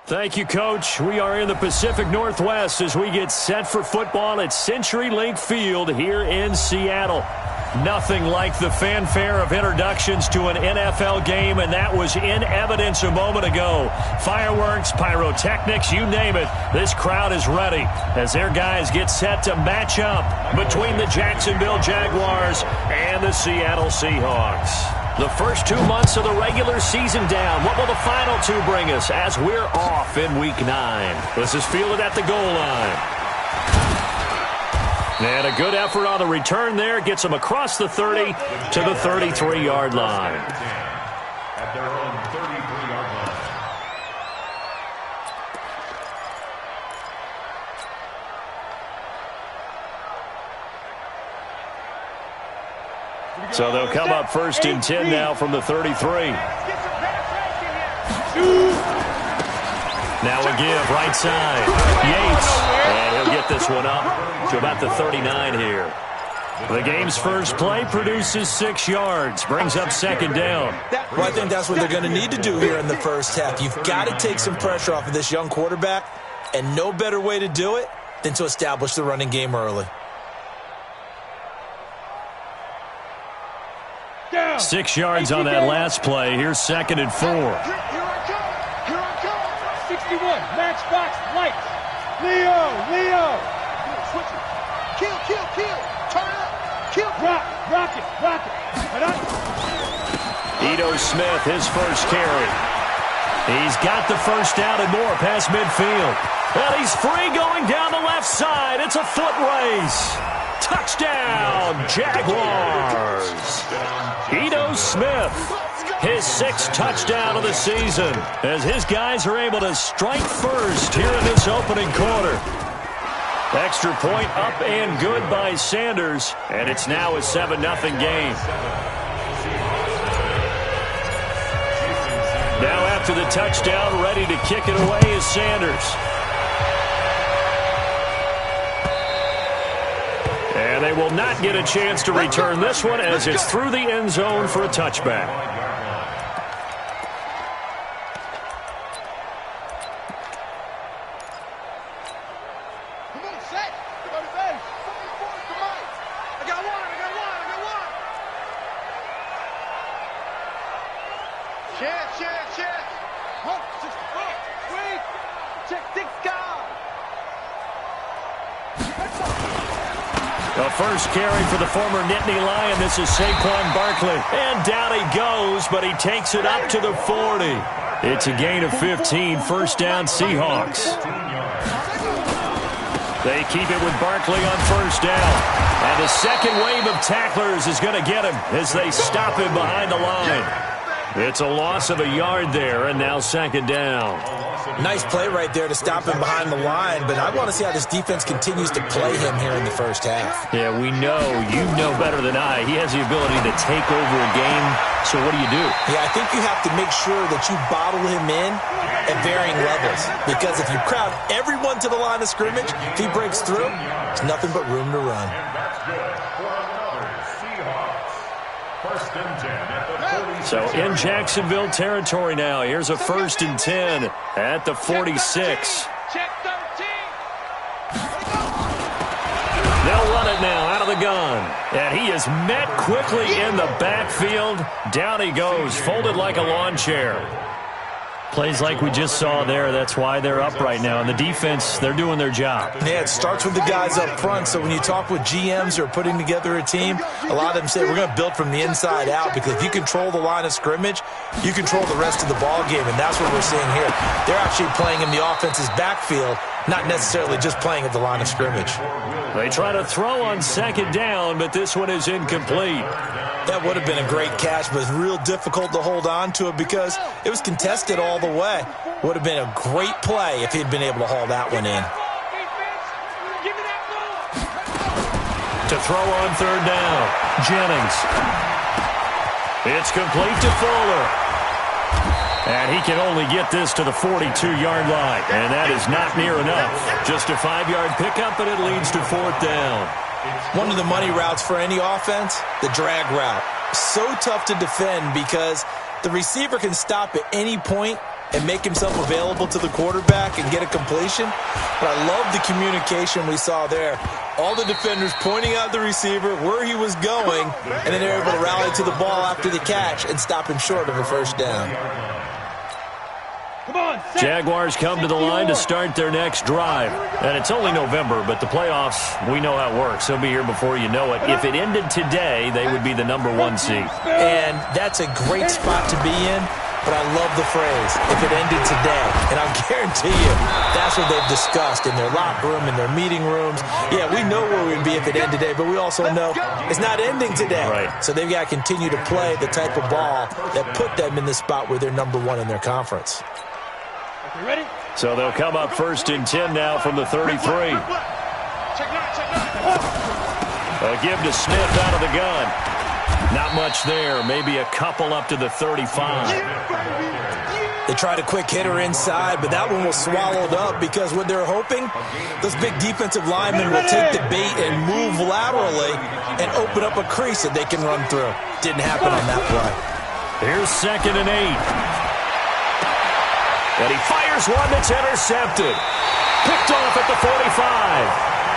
Thank you, Coach. We are in the Pacific Northwest as we get set for football at CenturyLink Field here in Seattle. Nothing like the fanfare of introductions to an NFL game, and that was in evidence a moment ago. Fireworks, pyrotechnics, you name it. This crowd is ready as their guys get set to match up between the Jacksonville Jaguars and the Seattle Seahawks. The first 2 months of the regular season down. What will the final two bring us as we're off in Week 9? This is fielded at the goal line. And a good effort on the return there. Gets them across the 30 to the 33-yard line. At their own 33-yard line. So they'll come up first and 10 now from the 33. Now a give, right side. Yates. And he'll get this one up to about the 39 here. The game's first play produces 6 yards. Brings up second down. Well, I think that's what they're going to need to do here in the first half. You've got to take some pressure off of this young quarterback, and no better way to do it than to establish the running game early. 6 yards on that last play. Here's second and 4. Here I come. 61, matchbox, lights. Leo. Switch it. Kill. Turn up. Kill. Rock it. Ito Smith, his first carry. He's got the first down and more past midfield. And he's free going down the left side. It's a foot race. Touchdown, Jaguars. Ito Smith, his 6th touchdown of the season, as his guys are able to strike first here in this opening quarter. Extra point up and good by Sanders, and it's now a 7-0 game. Now after the touchdown, ready to kick it away is Sanders. And they will not get a chance to return this one as it's through the end zone for a touchback. Come on, set. Go to base. Come on. I got one. Chance. Hook, just hook. Wait. Check, dig, God. The first carry for the former Nittany Lion. This is Saquon Barkley. And down he goes, but he takes it up to the 40. It's a gain of 15. First down, Seahawks. They keep it with Barkley on first down. And the second wave of tacklers is going to get him as they stop him behind the line. It's a loss of a yard there, and now second down. Nice play right there to stop him behind the line, but I want to see how this defense continues to play him here in the first half. Yeah, we know. You know better than I. He has the ability to take over a game, so what do you do? Yeah, I think you have to make sure that you bottle him in at varying levels, because if you crowd everyone to the line of scrimmage, if he breaks through, there's nothing but room to run. First and 10 at the 46. So in Jacksonville territory now. Here's a first and 10 at the 46. Check 13. They'll run it now out of the gun. And he is met quickly in the backfield. Down he goes, folded like a lawn chair. Plays like we just saw there. That's why they're up right now. And the defense, they're doing their job. Yeah, it starts with the guys up front. So when you talk with GMs who are putting together a team, a lot of them say we're going to build from the inside out, because if you control the line of scrimmage, you control the rest of the ball game, and that's what we're seeing here. They're actually playing in the offense's backfield, not necessarily just playing at the line of scrimmage. They try to throw on second down, but this one is incomplete. That would have been a great catch, but it's real difficult to hold on to it because it was contested all the way. Would have been a great play if he'd been able to haul that one in. To throw on third down, Jennings. It's complete to Fuller. And he can only get this to the 42-yard line. And that is not near enough. Just a 5-yard pickup, and it leads to fourth down. One of the money routes for any offense, the drag route. So tough to defend because the receiver can stop at any point and make himself available to the quarterback and get a completion. But I love the communication we saw there. All the defenders pointing out the receiver, where he was going, and then they're able to rally to the ball after the catch and stop him short of a first down. Jaguars come to the line to start their next drive. And it's only November, but the playoffs, we know how it works. They'll be here before you know it. If it ended today, they would be the #1 seed. And that's a great spot to be in, but I love the phrase, if it ended today. And I'll guarantee you, that's what they've discussed in their locker room, in their meeting rooms. Yeah, we know where we'd be if it ended today, but we also know it's not ending today. Right. So they've got to continue to play the type of ball that put them in the spot where they're #1 in their conference. Ready? So they'll come up 1st and 10 now from the 33. A give to Smith out of the gun. Not much there. Maybe a couple up to the 35. They tried a quick hitter inside, but that one was swallowed up because what they're hoping, those big defensive linemen will take the bait and move laterally and open up a crease that they can run through. Didn't happen on that play. Here's 2nd and 8. And he fires one that's intercepted. Picked off at the 45.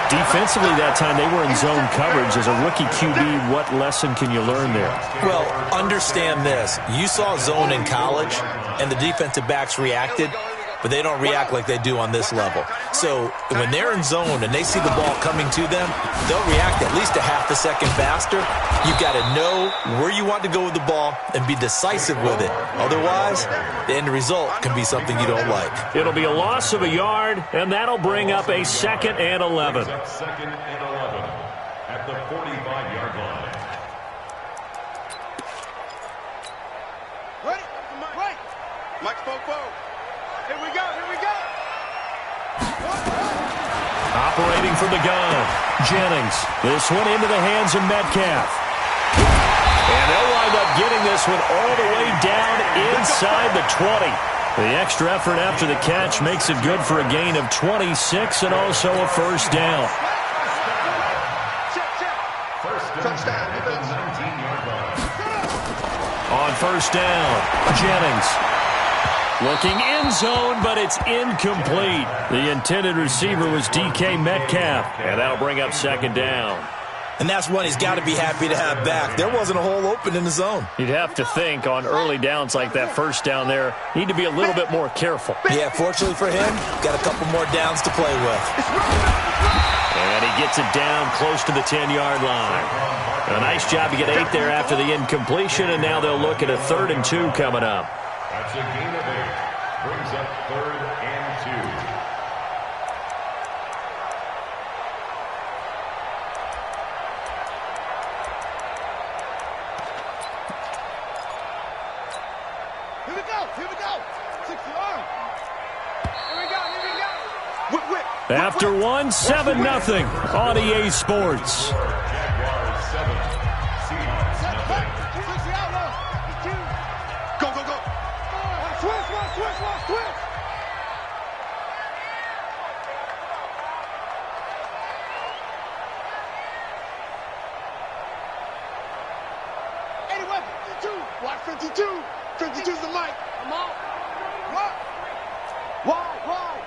Defensively that time, they were in zone coverage. As a rookie QB, what lesson can you learn there? Well, understand this. You saw zone in college, and the defensive backs reacted, but they don't react like they do on this level. So when they're in zone and they see the ball coming to them, they'll react at least a half a second faster. You've got to know where you want to go with the ball and be decisive with it. Otherwise, the end result can be something you don't like. It'll be a loss of a yard, and that'll bring up a 2nd and 11. 2nd and 11 at the 45-yard line. Ready? Right. Mike Popo. Here we go. Here we go. Operating from the gun, Jennings. This one into the hands of Metcalf. And they'll wind up getting this one all the way down inside the 20. The extra effort after the catch makes it good for a gain of 26 and also a first down. Touchdown. 19-yard line. On first down, Jennings. Looking in zone, but it's incomplete. The intended receiver was DK Metcalf, and that'll bring up 2nd down. And that's one he's got to be happy to have back. There wasn't a hole open in the zone. You'd have to think on early downs like that first down there, need to be a little bit more careful. Yeah, fortunately for him, got a couple more downs to play with. And he gets it down close to the 10-yard line. A nice job to get 8 there after the incompletion, and now they'll look at a 3rd and 2 coming up. That's a gain of 8. Brings up 3rd and 2. Here we go. 60-yard. Here we go. Whip. After one, 7-0 on EA Sports. Jaguars 7. Seahawks nothing. 60 out low. Go. Switch. Anyway, 52. Watch 52. 52's the mic. Come on. What?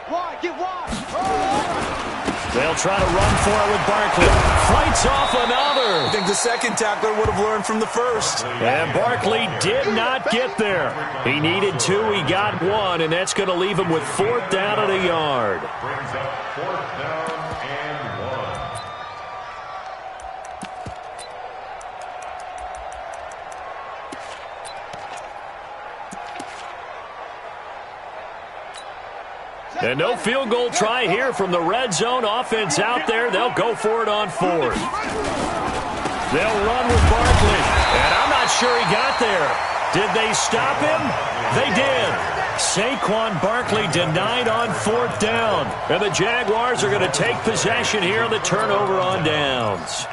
Why? Get wide. They'll try to run for it with Barkley. Fights off another. I think the second tackler would have learned from the first. And Barkley did not get there. He needed 2. He got 1, and that's going to leave him with 4th down and a yard. Brings up 4th down and 1. And no field goal try here from the red zone. Offense out there. They'll go for it on 4th. They'll run with Barkley. And I'm not sure he got there. Did they stop him? They did. Saquon Barkley denied on 4th down. And the Jaguars are going to take possession here on the turnover on downs.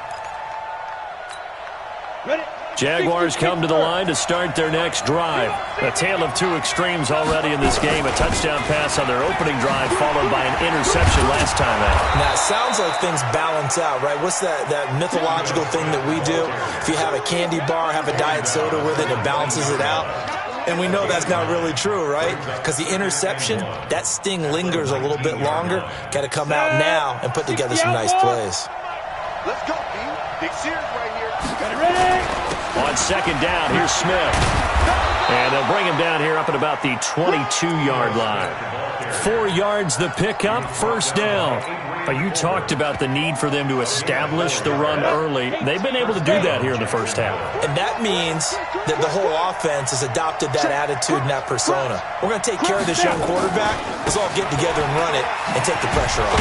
Jaguars come to the line to start their next drive. A tale of 2 extremes already in this game. A touchdown pass on their opening drive followed by an interception last time out. Now, it sounds like things balance out, right? What's that mythological thing that we do? If you have a candy bar, have a diet soda with it, it balances it out. And we know that's not really true, right? Because the interception, that sting lingers a little bit longer. Got to come out now and put together some nice plays. Let's go, B. Big Sears right here. Got it ready. On second down, here's Smith. And they'll bring him down here up at about the 22-yard line. 4 yards the pickup, first down. You talked about the need for them to establish the run early. They've been able to do that here in the first half. And that means that the whole offense has adopted that attitude and that persona. We're going to take care of this young quarterback. Let's all get together and run it and take the pressure off.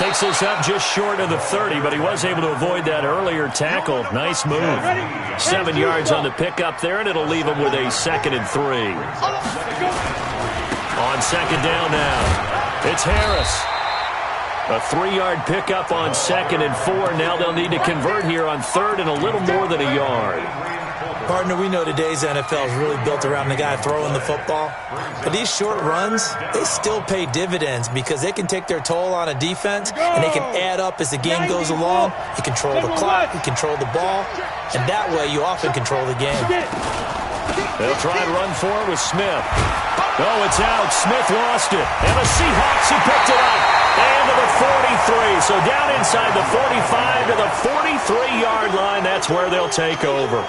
Takes us up just short of the 30, but he was able to avoid that earlier tackle. Nice move. 7 yards on the pickup there, and it'll leave him with a 2nd and 3. On second down now, it's Harris. A 3-yard pickup on 2nd and 4. Now they'll need to convert here on 3rd and a little more than a yard. Partner, we know today's NFL is really built around the guy throwing the football. But these short runs, they still pay dividends because they can take their toll on a defense and they can add up as the game goes along. You control the clock, you control the ball, and that way you often control the game. They'll try and run forward with Smith. Oh, it's out. Smith lost it. And the Seahawks who picked it up. And to the 43. So down inside the 45 to the 43-yard line. That's where they'll take over.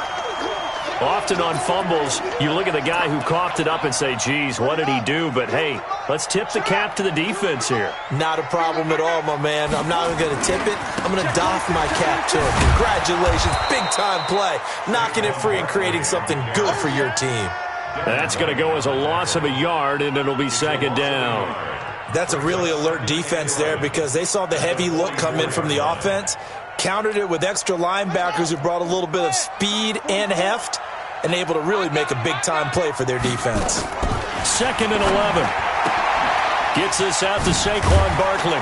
Often on fumbles, you look at the guy who coughed it up and say, geez, what did he do? But, hey, let's tip the cap to the defense here. Not a problem at all, my man. I'm not even going to tip it. I'm going to doff my cap to him. Congratulations. Big-time play. Knocking it free and creating something good for your team. That's going to go as a loss of a yard, and it'll be 2nd down. That's a really alert defense there because they saw the heavy look come in from the offense, countered it with extra linebackers who brought a little bit of speed and heft, and able to really make a big-time play for their defense. 2nd and 11. Gets us out to Saquon Barkley.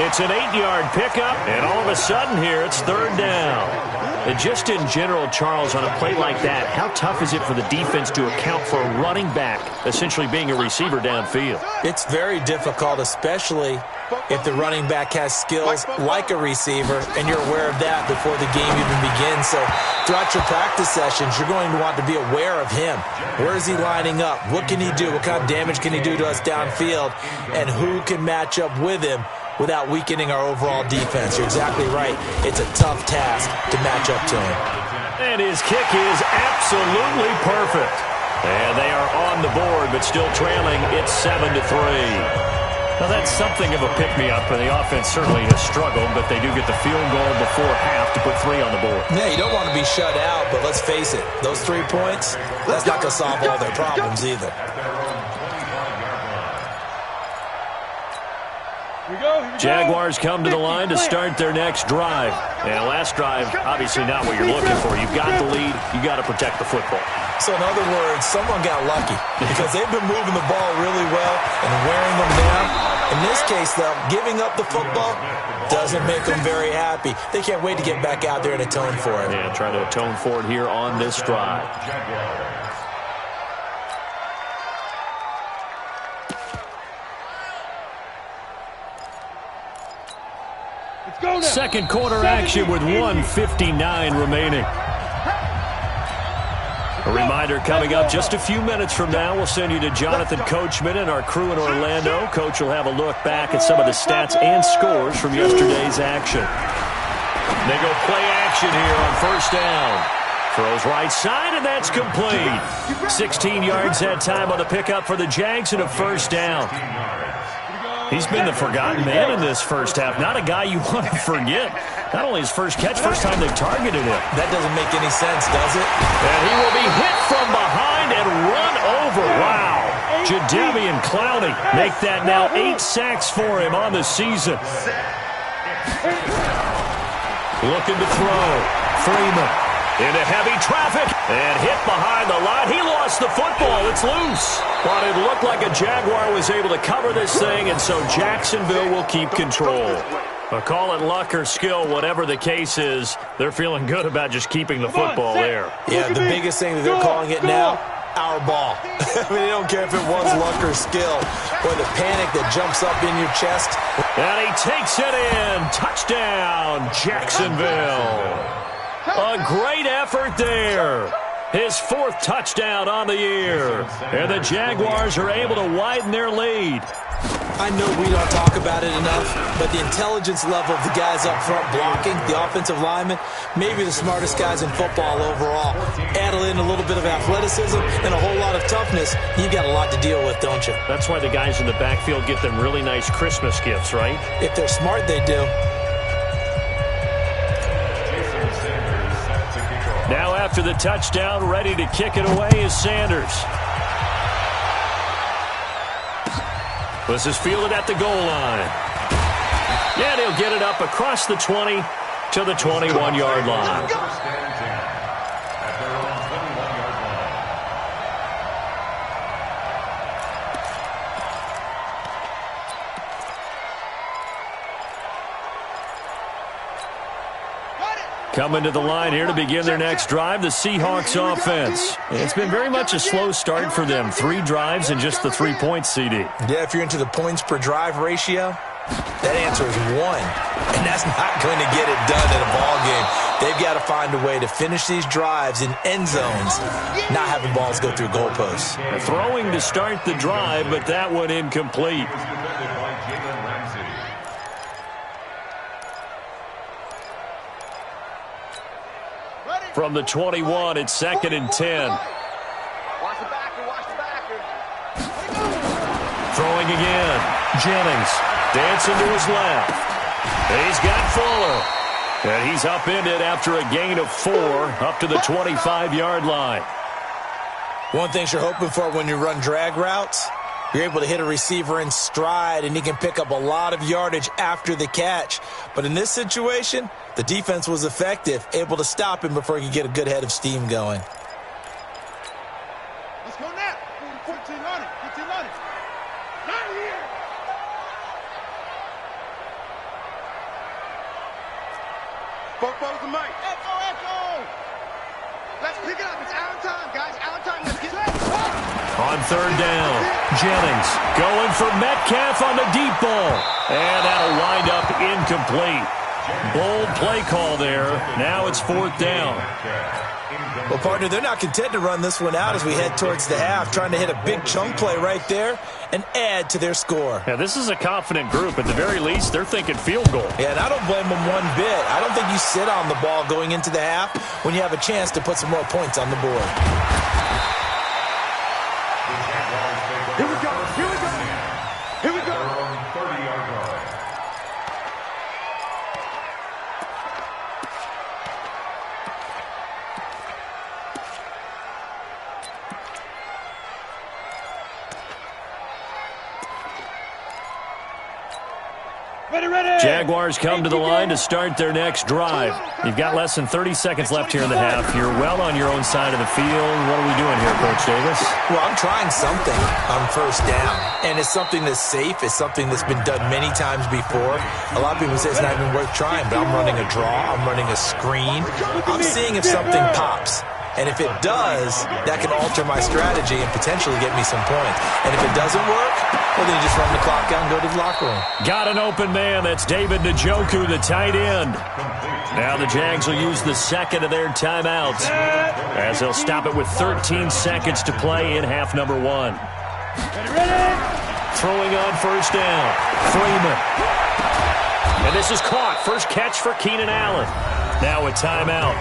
It's an 8-yard pickup, and all of a sudden here it's 3rd down. And just in general, Charles, on a play like that, how tough is it for the defense to account for a running back essentially being a receiver downfield? It's very difficult, especially if the running back has skills like a receiver, and you're aware of that before the game even begins. So throughout your practice sessions, you're going to want to be aware of him. Where is he lining up? What can he do? What kind of damage can he do to us downfield? And who can match up with him without weakening our overall defense? You're exactly right. It's a tough task to match up to him. And his kick is absolutely perfect. And they are on the board, but still trailing. It's 7-3. Now, that's something of a pick-me-up, and the offense certainly has struggled, but they do get the field goal before half to put 3 on the board. Yeah, you don't want to be shut out, but let's face it, those 3 points, that's not going to solve all their problems either. Jaguars come to the line to start their next drive. And last drive, obviously not what you're looking for. You've got the lead. You've got to protect the football. So in other words, someone got lucky because they've been moving the ball really well and wearing them down. In this case, though, giving up the football doesn't make them very happy. They can't wait to get back out there and atone for it. Yeah, try to atone for it here on this drive. Second quarter action with 1:59 remaining. A reminder coming up just a few minutes from now. We'll send you to Jonathan Coachman and our crew in Orlando. Coach will have a look back at some of the stats and scores from yesterday's action. They go play action here on first down. Throws right side, and that's complete. 16 yards that time on the pickup for the Jags and a first down. He's been the forgotten man in this first half. Not a guy you want to forget. Not only his first catch, first time they've targeted him. That doesn't make any sense, does it? And he will be hit from behind and run over. Wow. Jadeveon Clowney make that now 8 sacks for him on the season. Looking to throw. Freeman into heavy traffic and hit behind the line. He lost the football. It's loose. But it looked like a Jaguar was able to cover this thing, and so Jacksonville will keep control. But call it luck or skill, whatever the case is, they're feeling good about just keeping the football there. Yeah, the biggest thing that they're calling it now, our ball. I mean, they don't care if it was luck or skill or the panic that jumps up in your chest. And he takes it in. Touchdown, Jacksonville. A great effort there. His fourth touchdown on the year. And the Jaguars are able to widen their lead. I know we don't talk about it enough, but the intelligence level of the guys up front blocking, the offensive linemen, maybe the smartest guys in football overall. Add in a little bit of athleticism and a whole lot of toughness, you've got a lot to deal with, don't you? That's why the guys in the backfield get them really nice Christmas gifts, right? If they're smart, they do. Now after the touchdown, ready to kick it away is Sanders. This is fielded at the goal line. And he'll get it up across the 20 to the 21-yard line. Coming to the line here to begin their next drive, the Seahawks offense. It's been very much a slow start for them. 3 drives and just the 3 points, CD. Yeah, if you're into the points per drive ratio, that answer is 1. And that's not going to get it done in a ball game. They've got to find a way to finish these drives in end zones, not having balls go through goalposts. Throwing to start the drive, but that one incomplete. From the 21, it's 2nd and 10. Watch the backer, watch the backer. Throwing again. Jennings dancing to his left. And he's got Fuller. And he's upended after a gain of 4 up to the 25-yard line. One thing you're hoping for when you run drag routes, you're able to hit a receiver in stride, and he can pick up a lot of yardage after the catch. But in this situation, the defense was effective, able to stop him before he could get a good head of steam going. Let's go now. 15 on it. 15 on it. Not here. Folks the mic. Echo, echo. Let's pick it up. It's Allen time, guys. Allen time. Let's get it. On 3rd down, Jennings going for Metcalf on the deep ball. And that'll wind up incomplete. Bold play call there. Now it's 4th down. Well, partner, they're not content to run this one out as we head towards the half, trying to hit a big chunk play right there and add to their score. Yeah, this is a confident group. At the very least, they're thinking field goal. Yeah, and I don't blame them one bit. I don't think you sit on the ball going into the half when you have a chance to put some more points on the board. Here we go. Here we go. Here we go. 30-yard line. Ready. Jaguars come to the line to start their next drive. You've got less than 30 seconds left here in the half. You're well on your own side of the field. What are we doing here, Coach Davis? Well, I'm trying something on 1st down, and it's something that's safe. It's something that's been done many times before. A lot of people say it's not even worth trying, but I'm running a draw. I'm running a screen. I'm seeing if something pops. And if it does, that can alter my strategy and potentially get me some points. And if it doesn't work, well, then you just run the clock out and go to the locker room. Got an open man. That's David Njoku, the tight end. Now the Jags will use the 2nd of their timeouts as they'll stop it with 13 seconds to play in half number 1. Throwing on 1st down. Freeman. And this is caught. First catch for Keenan Allen. Now a timeout.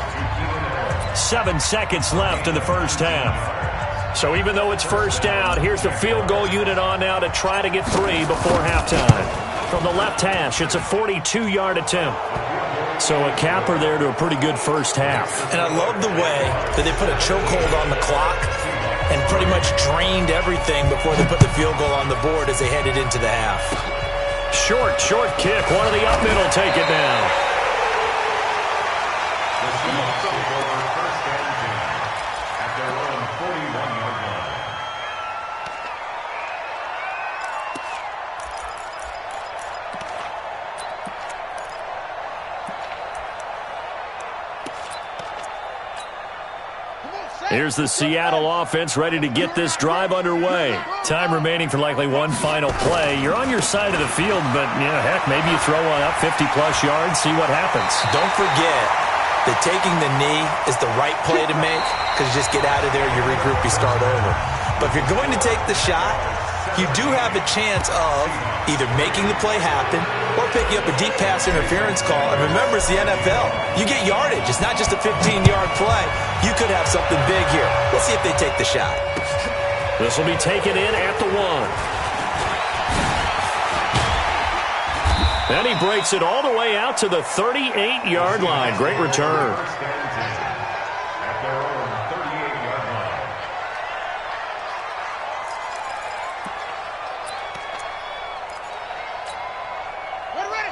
7 seconds left in the 1st half. So even though it's 1st down, here's the field goal unit on now to try to get 3 before halftime. From the left hash, it's a 42-yard attempt. So a capper there to a pretty good 1st half. And I love the way that they put a chokehold on the clock and pretty much drained everything before they put the field goal on the board as they headed into the half. Short kick. One of the up middle take it down. Here's the Seattle offense ready to get this drive underway. Time remaining for likely one final play. You're on your side of the field, but, heck, maybe you throw one up 50-plus yards, see what happens. Don't forget, that taking the knee is the right play to make because you just get out of there, you regroup, you start over. But if you're going to take the shot, you do have a chance of either making the play happen or picking up a deep pass interference call. And remember, it's the NFL. You get yardage. It's not just a 15-yard play. You could have something big here. Let's see if they take the shot. This will be taken in at the 1. Then he breaks it all the way out to the 38-yard line. Great return.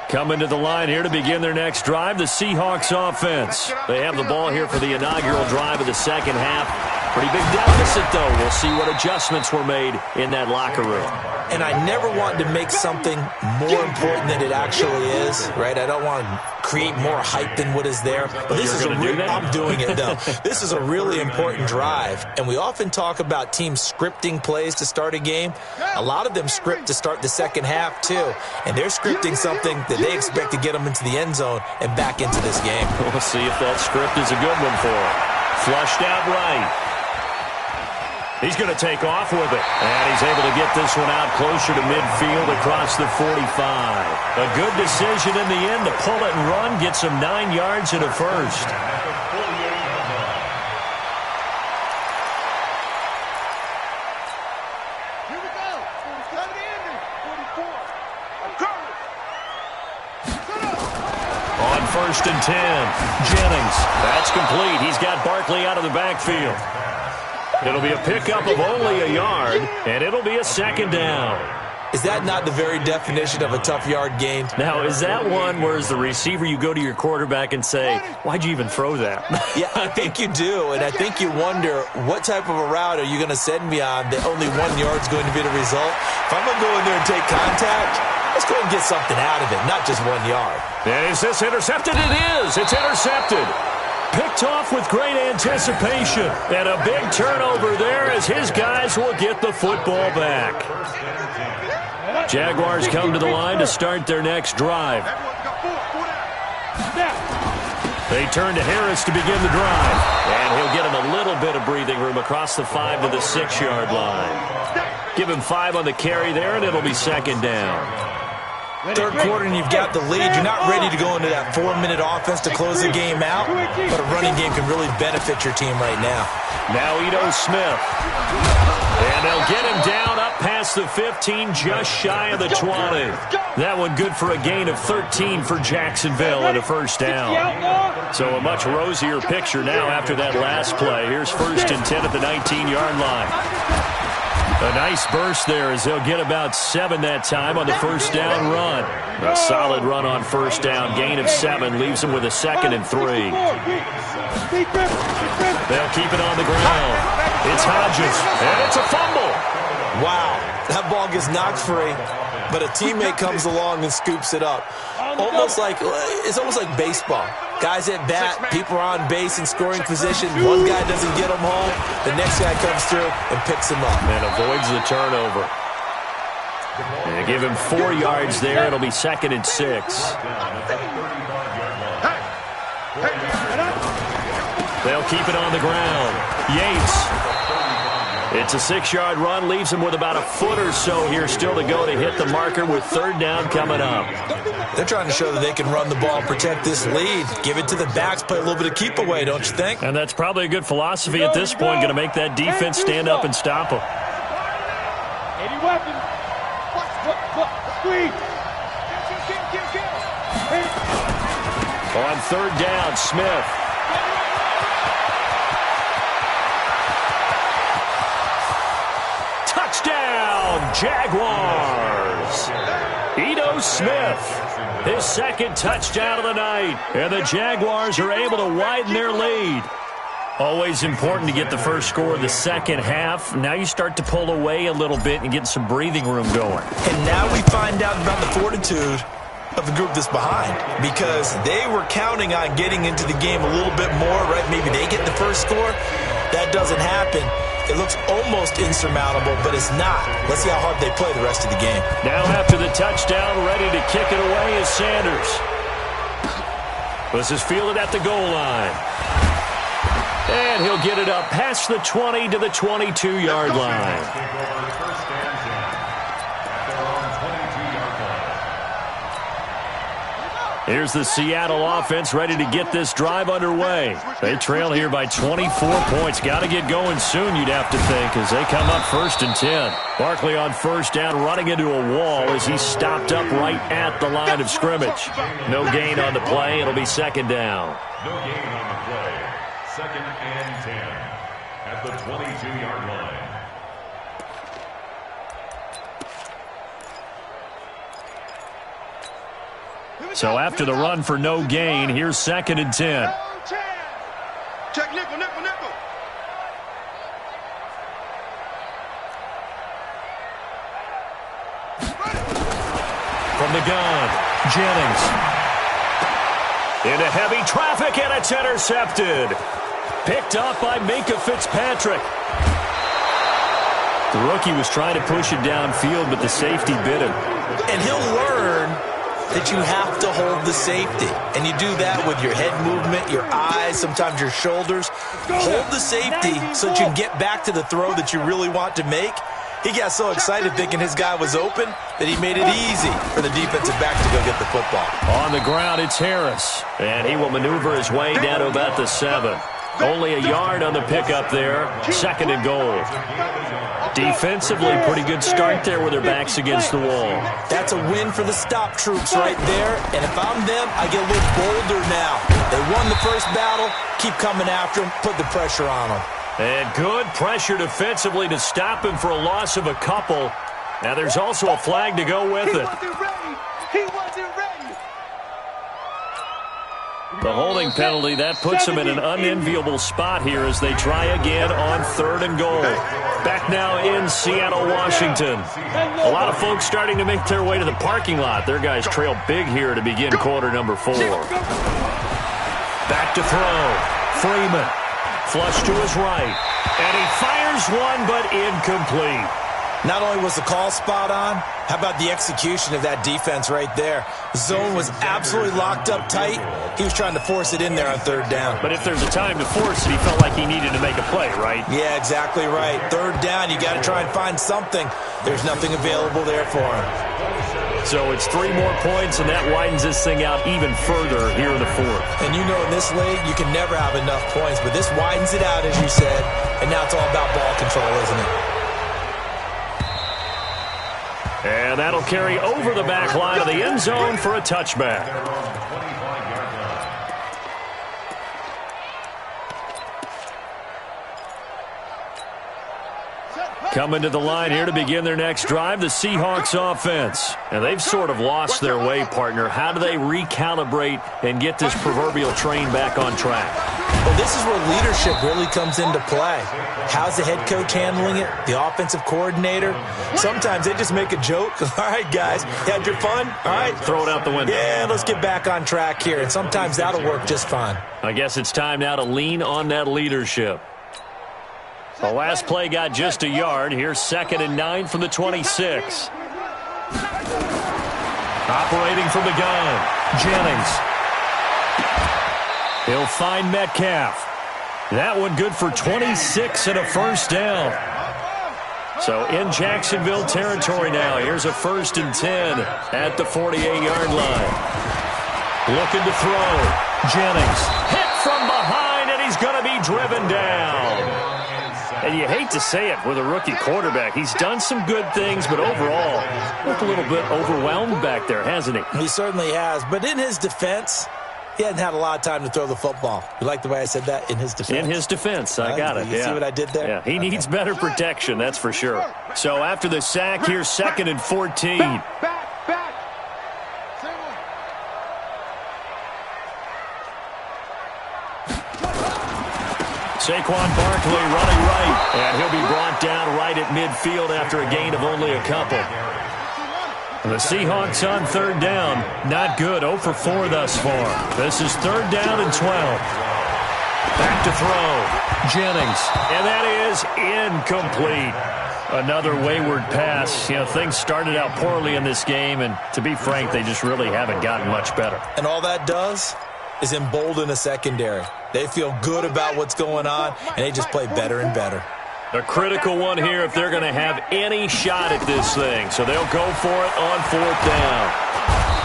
Coming to the line here to begin their next drive, the Seahawks offense. They have the ball here for the inaugural drive of the second half. Pretty big deficit, though. We'll see what adjustments were made in that locker room. And I never want to make something more important than it actually is, right? I don't want to create more hype than what is there. But this is I'm doing it, though. This is a really important drive. And we often talk about teams scripting plays to start a game. A lot of them script to start the second half, too. And they're scripting something that they expect to get them into the end zone and back into this game. We'll see if that script is a good one for them. Flushed out right. He's going to take off with it. And he's able to get this one out closer to midfield across the 45. A good decision in the end to pull it and run, get some 9 yards and a first. Here we go. 44. On 1st and 10, Jennings. That's complete. He's got Barkley out of the backfield. It'll be a pickup of only a yard, and it'll be a second down. Is that not the very definition of a tough yard gain? Now, is that one where as the receiver you go to your quarterback and say, why'd you even throw that? Yeah, I think you do, and I think you wonder what type of a route are you going to send me on that only 1 yard's going to be the result? If I'm going to go in there and take contact, let's go and get something out of it, not just 1 yard. And is this intercepted? It is. It's intercepted. Picked off with great anticipation. And a big turnover there as his guys will get the football back. Jaguars come to the line to start their next drive. They turn to Harris to begin the drive. And he'll get him a little bit of breathing room across the 5 to the 6-yard line. Give him 5 on the carry there, and it'll be second down. Third quarter and you've got the lead. You're not ready to go into that 4-minute offense to close the game out, but a running game can really benefit your team right now. Now Ito Smith. And they'll get him down up past the 15, just shy of the 20. That one good for a gain of 13 for Jacksonville and a first down. So a much rosier picture now after that last play. Here's 1st and 10 at the 19-yard line. A nice burst there as they'll get about 7 that time on the first down run. A solid run on first down. Gain of 7 leaves them with a 2nd and 3. They'll keep it on the ground. It's Hodges, and it's a fumble. Wow, that ball gets knocked free, but a teammate comes along and scoops it up. It's almost like baseball. Guys at bat, people are on base in scoring position. One guy doesn't get him home. The next guy comes through and picks him up. And avoids the turnover. And they give him 4 yards there. It'll be 2nd and 6. They'll keep it on the ground. Yates. It's a 6-yard run. Leaves him with about a foot or so here still to go to hit the marker with 3rd down coming up. They're trying to show that they can run the ball and protect this lead. Give it to the backs, play a little bit of keep away, don't you think? And that's probably a good philosophy at this point. Going to make that defense stand up and stop them. Any weapon. Squeeze. On 3rd down, Smith. Touchdown, Jaguars. Ito Smith, his 2nd touchdown of the night. And the Jaguars are able to widen their lead. Always important to get the first score of the second half. Now you start to pull away a little bit and get some breathing room going. And now we find out about the fortitude of the group that's behind, because they were counting on getting into the game a little bit more, right? Maybe they get the first score. That doesn't happen. It looks almost insurmountable, but it's not. Let's see how hard they play the rest of the game. Now after the touchdown, ready to kick it away is Sanders. This is fielded at the goal line. And he'll get it up past the 20 to the 22-yard line. Here's the Seattle offense ready to get this drive underway. They trail here by 24 points. Got to get going soon, you'd have to think, as they come up 1st and 10. Barkley on 1st down, running into a wall as he's stopped up right at the line of scrimmage. No gain on the play. It'll be 2nd down. No gain on the play. 2nd and 10 at the 22-yard line. So after the run for no gain, here's 2nd and 10. Check nickel. From the gun, Jennings. Into heavy traffic, and it's intercepted. Picked up by Minkah Fitzpatrick. The rookie was trying to push it downfield, but the safety bit him. And he'll learn that you have to hold the safety. And you do that with your head movement, your eyes, sometimes your shoulders. Hold the safety so that you can get back to the throw that you really want to make. He got so excited thinking his guy was open that he made it easy for the defensive back to go get the football. On the ground, it's Harris. And he will maneuver his way down to about the 7. Only a yard on the pickup there. 2nd and goal. Defensively, pretty good start there with their backs against the wall. That's a win for the stop troops right there. And if I'm them, I get a little bolder now. They won the first battle. Keep coming after them. Put the pressure on them. And good pressure defensively to stop him for a loss of a couple. Now there's also a flag to go with it. He wasn't ready. The holding penalty, that puts them in an unenviable spot here as they try again on 3rd and goal. Back now in Seattle, Washington. A lot of folks starting to make their way to the parking lot. Their guys trail big here to begin quarter number 4. Back to throw. Freeman. Flush to his right. And he fires one, but incomplete. Not only was the call spot on, how about the execution of that defense right there? Zone was absolutely locked up tight. He was trying to force it in there on 3rd down. But if there's a time to force it, he felt like he needed to make a play, right? Yeah, exactly right. 3rd down, you got to try and find something. There's nothing available there for him. So it's 3 more points, and that widens this thing out even further here in the 4th. And you know in this league, you can never have enough points, but this widens it out, as you said, and now it's all about ball control, isn't it? And that'll carry over the back line of the end zone for a touchback. Coming to the line here to begin their next drive, the Seahawks offense. And they've sort of lost their way, partner. How do they recalibrate and get this proverbial train back on track? Well, this is where leadership really comes into play. How's the head coach handling it? The offensive coordinator? Sometimes they just make a joke. All right, guys, you had your fun? All right. Throw it out the window. Yeah, let's get back on track here. And sometimes that'll work just fine. I guess it's time now to lean on that leadership. The last play got just a yard. Here's 2nd and 9 from the 26. Operating from the gun, Jennings. He'll find Metcalf. That one good for 26 and a 1st down. So in Jacksonville territory now. Here's a 1st and 10 at the 48-yard line. Looking to throw. Jennings hit from behind, and he's going to be driven down. And you hate to say it with a rookie quarterback. He's done some good things, but overall, looked a little bit overwhelmed back there, hasn't he? He certainly has. But in his defense, he hasn't had a lot of time to throw the football. You like the way I said that? In his defense? In his defense. I got it. You see what I did there? Yeah, he needs better protection, that's for sure. So after the sack, here's 2nd and 14. Back. Saquon Barkley running right, and he'll be brought down right at midfield after a gain of only a couple. The Seahawks on 3rd down, not good, 0 for 4 thus far. This is 3rd down and 12. Back to throw, Jennings, and that is incomplete. Another wayward pass. You know, things started out poorly in this game, and to be frank, they just really haven't gotten much better. And all that does, is embolden a secondary. They feel good about what's going on, and they just play better and better. A critical one here if they're going to have any shot at this thing. So they'll go for it on 4th down.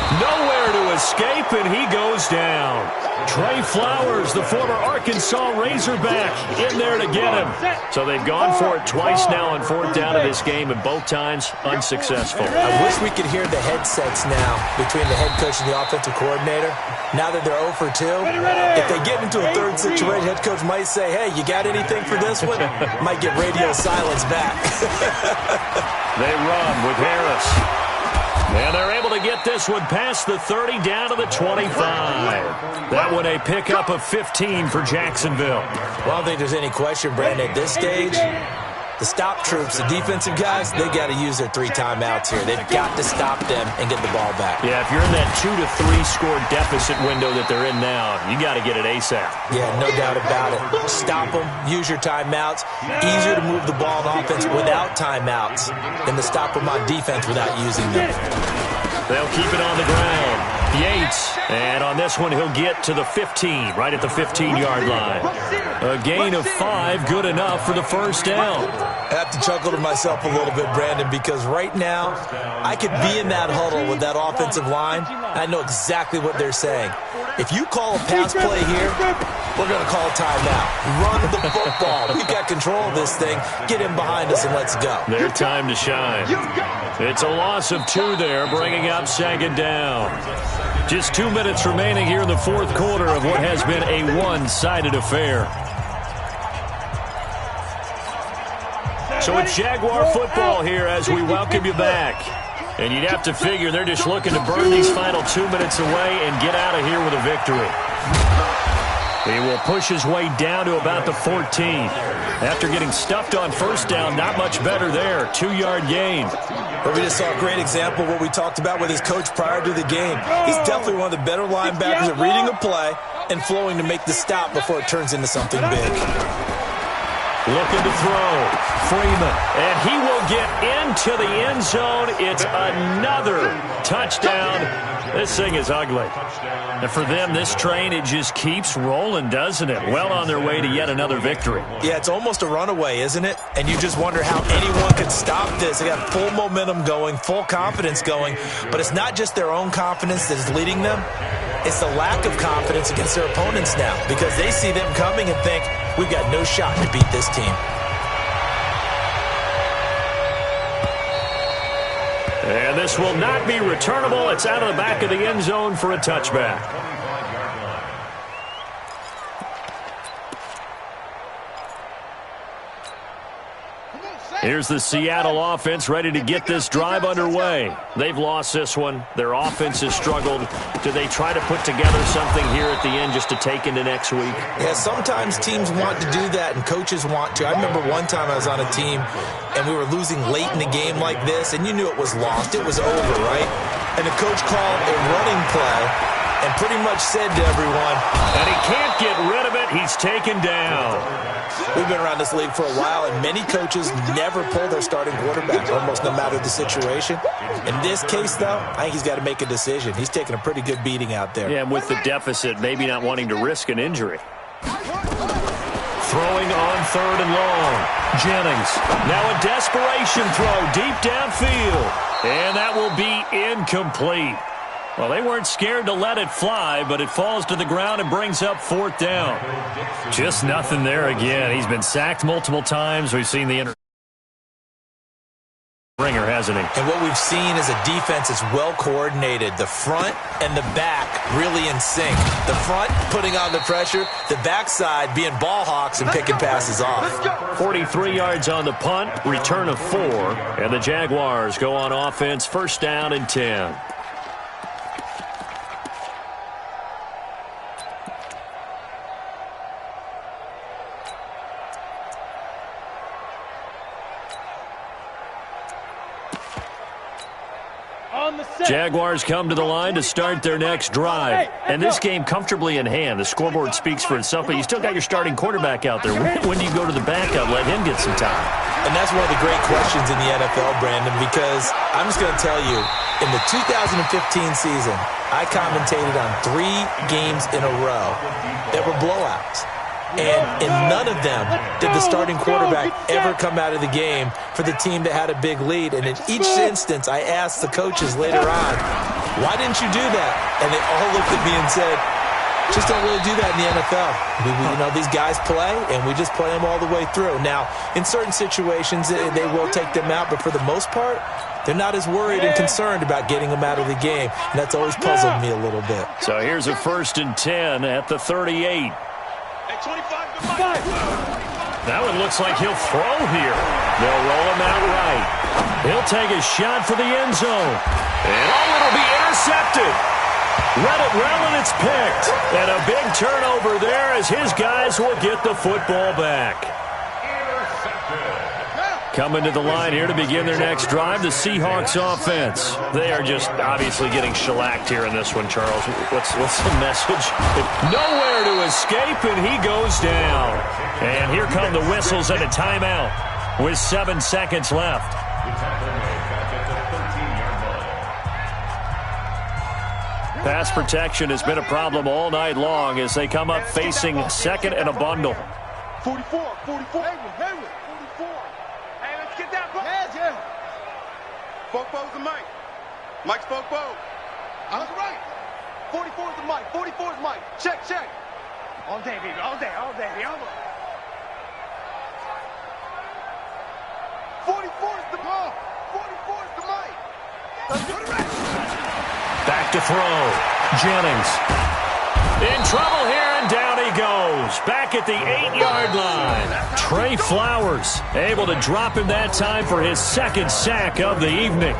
Nowhere to escape, and he goes down. Trey Flowers, the former Arkansas Razorback, in there to get him. So they've gone for it twice now on 4th down of this game, and both times unsuccessful. I wish we could hear the headsets now between the head coach and the offensive coordinator. Now that they're 0 for 2, if they get into a third situation, head coach might say, hey, you got anything for this one? Might get radio silence back. They run with Harris. And they're able to get this one past the 30 down to the 25. That one a pickup of 15 for Jacksonville. Well, I don't think there's any question, Brandon, at this stage, the stop troops, the defensive guys, they got to use their 3 timeouts here. They've got to stop them and get the ball back. Yeah, if you're in that 2 to 3 score deficit window that they're in now, you got to get it ASAP. Yeah, no doubt about it. Stop them, use your timeouts. Easier to move the ball on offense without timeouts than to stop them on defense without using them. They'll keep it on the ground. Yates, and on this one, he'll get to the 15, right at the 15-yard line. A gain of 5, good enough for the first down. I have to chuckle to myself a little bit, Brandon, because right now, I could be in that huddle with that offensive line, and I know exactly what they're saying. If you call a pass play here, we're going to call a timeout. Run the football. We've got control of this thing. Get him behind us and let's go. Their time to shine. It's a loss of 2 there, bringing up 2nd down. Just 2 minutes remaining here in the 4th quarter of what has been a one-sided affair. So it's Jaguar football here as we welcome you back. And you'd have to figure they're just looking to burn these final 2 minutes away and get out of here with a victory. He will push his way down to about the 14. After getting stuffed on 1st down, not much better there. 2-yard gain. But we just saw a great example of what we talked about with his coach prior to the game. He's definitely one of the better linebackers at reading a play and flowing to make the stop before it turns into something big. Looking to throw. Freeman. And he will get into the end zone. It's another touchdown. This thing is ugly. And for them, this train, it just keeps rolling, doesn't it? Well on their way to yet another victory. Yeah, it's almost a runaway, isn't it? And you just wonder how anyone could stop this. They got full momentum going, full confidence going. But it's not just their own confidence that is leading them. It's the lack of confidence against their opponents now because they see them coming and think, we've got no shot to beat this team. And this will not be returnable. It's out of the back of the end zone for a touchback. Here's the Seattle offense ready to get this drive underway. They've lost this one. Their offense has struggled. Do they try to put together something here at the end just to take into next week? Yeah, sometimes teams want to do that and coaches want to. I remember one time I was on a team and we were losing late in the game like this, and you knew it was lost. It was over, right? And the coach called a running play and pretty much said to everyone, and he can't get rid of it. He's taken down. We've been around this league for a while, and many coaches never pull their starting quarterback, almost no matter the situation. In this case, though, I think he's got to make a decision. He's taking a pretty good beating out there. Yeah, and with the deficit, maybe not wanting to risk an injury. Throwing on 3rd and long. Jennings. Now a desperation throw deep downfield. And that will be incomplete. Well, they weren't scared to let it fly, but it falls to the ground and brings up 4th down. Just nothing there again. He's been sacked multiple times. We've seen the ringer, hasn't he? And what we've seen is a defense that's well coordinated. The front and the back really in sync. The front putting on the pressure, the backside being ball hawks and picking passes off. 43 yards on the punt, return of 4, and the Jaguars go on offense, 1st down and 10. Jaguars come to the line to start their next drive. And this game comfortably in hand. The scoreboard speaks for itself, but you still got your starting quarterback out there. When do you go to the backup, let him get some time? And that's one of the great questions in the NFL, Brandon, because I'm just going to tell you, in the 2015 season, I commentated on 3 games in a row that were blowouts. And in none of them did the starting quarterback ever come out of the game for the team that had a big lead. And in each instance, I asked the coaches later on, why didn't you do that? And they all looked at me and said, just don't really do that in the NFL. These guys play, and we just play them all the way through. Now, in certain situations, they will take them out, but for the most part, they're not as worried and concerned about getting them out of the game. And that's always puzzled me a little bit. So here's a 1st and 10 at the 38. That one looks like he'll throw here. They'll roll him out right. He'll take a shot for the end zone. And it'll be intercepted. Read it well, and it's picked. And a big turnover there as his guys will get the football back. Coming to the line here to begin their next drive, the Seahawks offense. They are just obviously getting shellacked here in this one, Charles. What's the message? Nowhere to escape, and he goes down. And here come the whistles and a timeout with 7 seconds left. Pass protection has been a problem all night long as they come up facing 2nd and a bundle. 44. Spoke the Mike. Mike spoke both. I was right. 44 is the Mike. 44 is Mike. Check. All day, baby. All day. The elbow. 44 is the ball. 44 is the Mike. Let's go to rest. Back to throw. Jennings. In trouble here, and down he goes. Back at the 8-yard line. Trey Flowers able to drop him that time for his 2nd sack of the evening.